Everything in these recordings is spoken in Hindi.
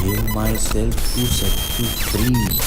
Inhale myself to set you free.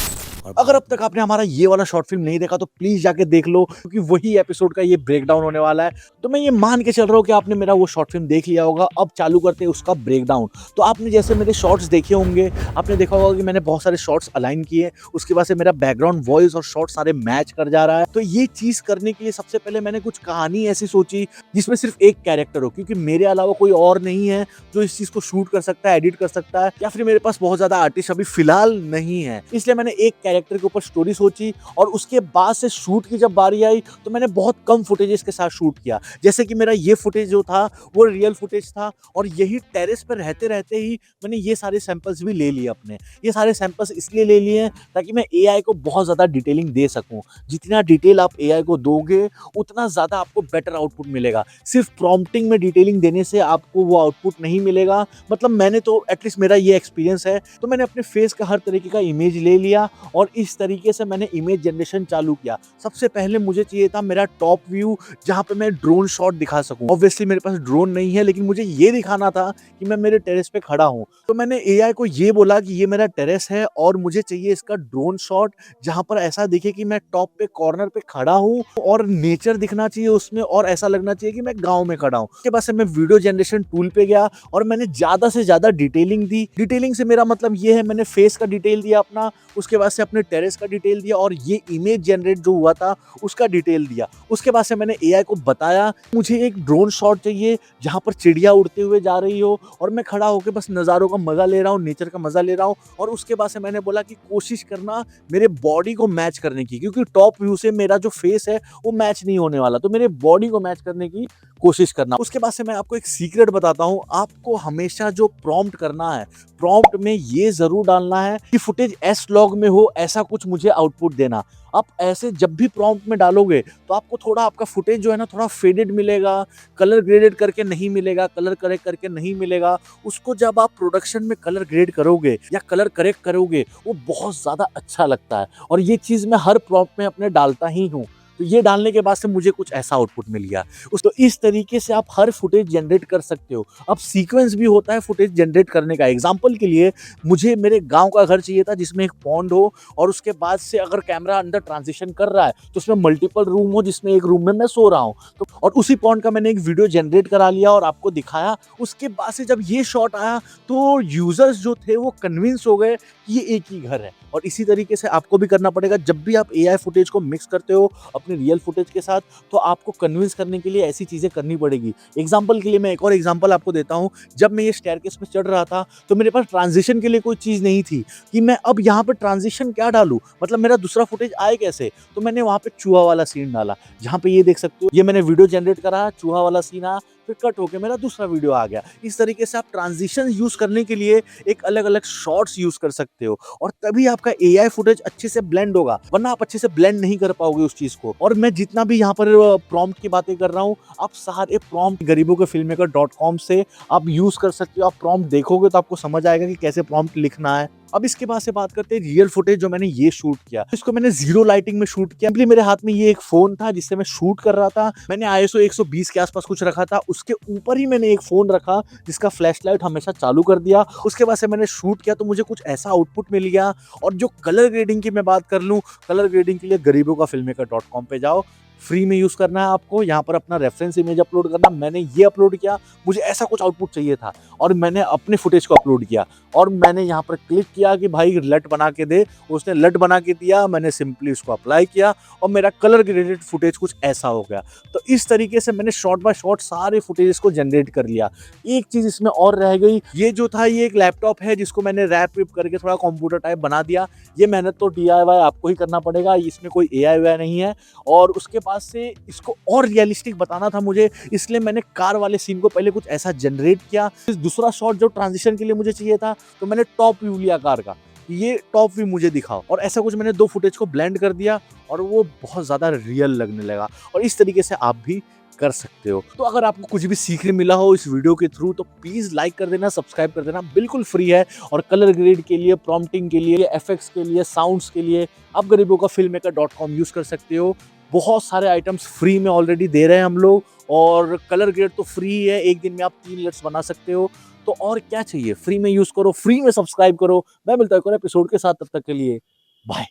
और अगर अब तक आपने हमारा ये वाला शॉर्ट फिल्म नहीं देखा तो प्लीज जाके देख लो, क्योंकि वही एपिसोड का ये ब्रेकडाउन होने वाला है। तो मैं ये मान के चल रहा हूँ कि आपने मेरा वो शॉर्ट फिल्म देख लिया होगा। अब चालू करते हैं उसका ब्रेकडाउन। तो आपने जैसे मेरे शॉर्ट्स देखे होंगे, आपने देखा होगा कि मैंने बहुत सारे शॉर्ट्स अलाइन किए, उसके बाद से मेरा बैकग्राउंड वॉइस और शॉर्ट सारे मैच कर जा रहा है। तो ये चीज करने के लिए सबसे पहले मैंने कुछ कहानी ऐसी सोची जिसमें सिर्फ एक कैरेक्टर हो, क्योंकि मेरे अलावा कोई और नहीं है जो इस चीज को शूट कर सकता है, एडिट कर सकता है, या फिर मेरे पास बहुत ज्यादा आर्टिस्ट अभी फिलहाल नहीं है। इसलिए मैंने एक कैरेक्टर के ऊपर स्टोरी सोची और उसके बाद से शूट की जब बारी आई तो मैंने बहुत कम फुटेजेस के साथ शूट किया। जैसे कि मेरा ये फुटेज जो था वो रियल फुटेज था, और यही टेरेस पर रहते रहते ही मैंने ये सारे सैंपल्स भी ले लिए अपने। ये सारे सैंपल्स इसलिए ले लिए हैं ताकि मैं एआई को बहुत ज़्यादा डिटेलिंग दे सकूं। जितना डिटेल आप एआई को दोगे उतना ज़्यादा आपको बेटर आउटपुट मिलेगा। सिर्फ प्रॉम्प्टिंग में डिटेलिंग देने से आपको वो आउटपुट नहीं मिलेगा। मतलब मैंने तो एटलीस्ट मेरा ये एक्सपीरियंस है, तो मैंने अपने फेस का हर तरीके का इमेज ले लिया और इस तरीके से मैंने इमेज जनरेशन चालू किया। सबसे पहले मुझे चाहिए था मेरा टॉप व्यू, जहाँ पे मैं ड्रोन शॉट दिखा सकूं। ऑब्वियसली मेरे पास ड्रोन नहीं है, लेकिन मुझे ये दिखाना था कि मैं मेरे टेरेस पे खड़ा हूँ। तो मैंने एआई को ये बोला कि ये मेरा टेरेस है और मुझे चाहिए इसका ड्रोन शॉट, जहाँ पर ऐसा दिखे कि मैं टॉप पे कॉर्नर पे खड़ा हूँ और नेचर दिखना चाहिए उसमें, और ऐसा लगना चाहिए कि मैं गाँव में खड़ा हूँ। उसके बाद से मैं वीडियो जनरेशन टूल पे गया और मैंने ज्यादा से ज्यादा डिटेलिंग दी। डिटेलिंग से मेरा मतलब ये है, मैंने फेस का डिटेल दिया अपना, उसके बाद से अपने टेरेस का डिटेल दिया, और ये इमेज जनरेट जो हुआ था उसका डिटेल दिया। उसके बाद से मैंने एआई को बताया मुझे एक ड्रोन शॉट चाहिए जहां पर चिड़िया उड़ते हुए जा रही हो और मैं खड़ा होकर बस नज़ारों का मजा ले रहा हूँ, नेचर का मजा ले रहा हूँ। और उसके बाद से मैंने बोला कि कोशिश करना मेरे बॉडी को मैच करने की, क्योंकि टॉप व्यू से मेरा जो फेस है वो मैच नहीं होने वाला, तो मेरे बॉडी को मैच करने की कोशिश करना। उसके बाद से मैं आपको एक सीक्रेट बताता हूँ, आपको हमेशा जो प्रॉम्प्ट करना है, प्रॉम्प्ट में ये जरूर डालना है कि फुटेज एस लॉग में हो, ऐसा कुछ मुझे आउटपुट देना। आप ऐसे जब भी प्रॉम्प्ट में डालोगे तो आपको थोड़ा आपका फुटेज जो है ना थोड़ा फेडेड मिलेगा, कलर ग्रेडेड करके नहीं मिलेगा, कलर करेक्ट करके नहीं मिलेगा। उसको जब आप प्रोडक्शन में कलर ग्रेड करोगे या कलर करेक्ट करोगे वो बहुत ज़्यादा अच्छा लगता है, और ये चीज़ मैं हर प्रॉम्प्ट में अपने डालता ही हूँ। तो ये डालने के बाद से मुझे कुछ ऐसा आउटपुट मिल गया। तो इस तरीके से आप हर फुटेज जनरेट कर सकते हो। अब सीक्वेंस भी होता है फुटेज जनरेट करने का। एग्जांपल के लिए मुझे मेरे गांव का घर चाहिए था जिसमें एक पॉन्ड हो, और उसके बाद से अगर कैमरा अंदर ट्रांजिशन कर रहा है तो उसमें मल्टीपल रूम हो, जिसमें एक रूम में मैं सो रहा हूँ। तो और उसी पॉन्ड का मैंने एक वीडियो जनरेट करा लिया और आपको दिखाया। उसके बाद से जब ये शॉट आया तो यूजर्स जो थे वो कन्विंस हो गए कि ये एक ही घर है। और इसी तरीके से आपको भी करना पड़ेगा। जब भी आप एआई फुटेज को मिक्स करते हो अपने रियल फुटेज के साथ, तो आपको कन्विंस करने के लिए ऐसी चीज़ें करनी पड़ेगी। एग्जाम्पल के लिए मैं एक और एग्जाम्पल आपको देता हूँ। जब मैं ये स्टेयरकेस पे चढ़ रहा था तो मेरे पास ट्रांजिशन के लिए कोई चीज़ नहीं थी कि मैं अब यहाँ पर ट्रांजिशन क्या डालूँ, मतलब मेरा दूसरा फुटेज आए कैसे। तो मैंने वहाँ पे चूहा वाला सीन डाला, जहाँ पे ये देख सकते हो, ये मैंने वीडियो जनरेट करा, चूहा वाला सीन आया, फिर कट होके मेरा दूसरा वीडियो आ गया। इस तरीके से आप ट्रांजिशन यूज करने के लिए एक अलग अलग शॉट्स यूज कर सकते हो, और तभी आपका एआई फुटेज अच्छे से ब्लेंड होगा, वरना आप अच्छे से ब्लेंड नहीं कर पाओगे उस चीज को। और मैं जितना भी यहाँ पर प्रॉम्प्ट की बातें कर रहा हूँ, आप सारे प्रॉम्प्ट गरीबोंकेफिल्ममेकर.com से आप यूज कर सकते हो। आप प्रॉम्प्ट देखोगे तो आपको समझ आएगा कि कैसे प्रॉम्प्ट लिखना है। अब इसके बाद से बात करते हैं रियल फुटेज जो मैंने ये शूट किया। इसको मैंने जीरो लाइटिंग में शूट किया। सिंपली मेरे हाथ में ये एक फोन था जिससे मैं शूट कर रहा था। मैंने ISO 120 के आसपास कुछ रखा था, उसके ऊपर ही मैंने एक फोन रखा जिसका फ्लैश लाइट हमेशा चालू कर दिया। उसके बाद से मैंने शूट किया तो मुझे कुछ ऐसा आउटपुट मिल गया। और जो कलर ग्रेडिंग की मैं बात कर लूँ, कलर ग्रेडिंग के लिए गरीबोंकाफिल्ममेकर.com पे जाओ, फ्री में यूज करना है आपको। यहाँ पर अपना रेफरेंस इमेज अपलोड करना, मैंने ये अपलोड किया, मुझे ऐसा कुछ आउटपुट चाहिए था और मैंने अपने फुटेज को अपलोड किया। और मैंने यहाँ पर क्लिक किया कि भाई लट बना के दे, उसने लट बना के दिया, मैंने सिंपली उसको अप्लाई किया और मेरा कलर ग्रेडेड फुटेज कुछ ऐसा हो गया। तो इस तरीके से मैंने शॉर्ट बाय शॉर्ट सारे फुटेजेस को जनरेट कर लिया। एक चीज इसमें और रह गई, ये जो था ये एक लैपटॉप है जिसको मैंने रैप विप करके थोड़ा कंप्यूटर टाइप बना दिया। ये मेहनत तो DIY आपको ही करना पड़ेगा, इसमें कोई AI नहीं है। और उसके बाद से इसको और रियलिस्टिक बताना था मुझे, इसलिए मैंने कार वाले सीन को पहले कुछ ऐसा जनरेट किया। दूसरा शॉट जो ट्रांजिशन के लिए मुझे चाहिए था, तो मैंने टॉप व्यू लिया कार का, ये टॉप व्यू मुझे दिखाओ, और ऐसा कुछ मैंने दो फुटेज को ब्लेंड कर दिया और वो बहुत ज्यादा रियल लगने लगा। और इस तरीके से आप भी कर सकते हो। तो अगर आपको कुछ भी सीखने मिला हो इस वीडियो के थ्रू तो प्लीज लाइक कर देना, सब्सक्राइब कर देना, बिल्कुल फ्री है। और कलर ग्रेड के लिए, प्रॉम्प्टिंग के लिए, एफेक्ट्स के लिए, साउंड्स के लिए आप गरीबोंकाफिल्ममेकर.com यूज कर सकते हो। बहुत सारे आइटम्स फ्री में ऑलरेडी दे रहे हैं हम लोग, और कलर ग्रेड तो फ्री है, एक दिन में आप 3 लट्स बना सकते हो। तो और क्या चाहिए, फ्री में यूज करो, फ्री में सब्सक्राइब करो। मैं मिलता हूँ एक और एपिसोड के साथ, तब तक के लिए बाय।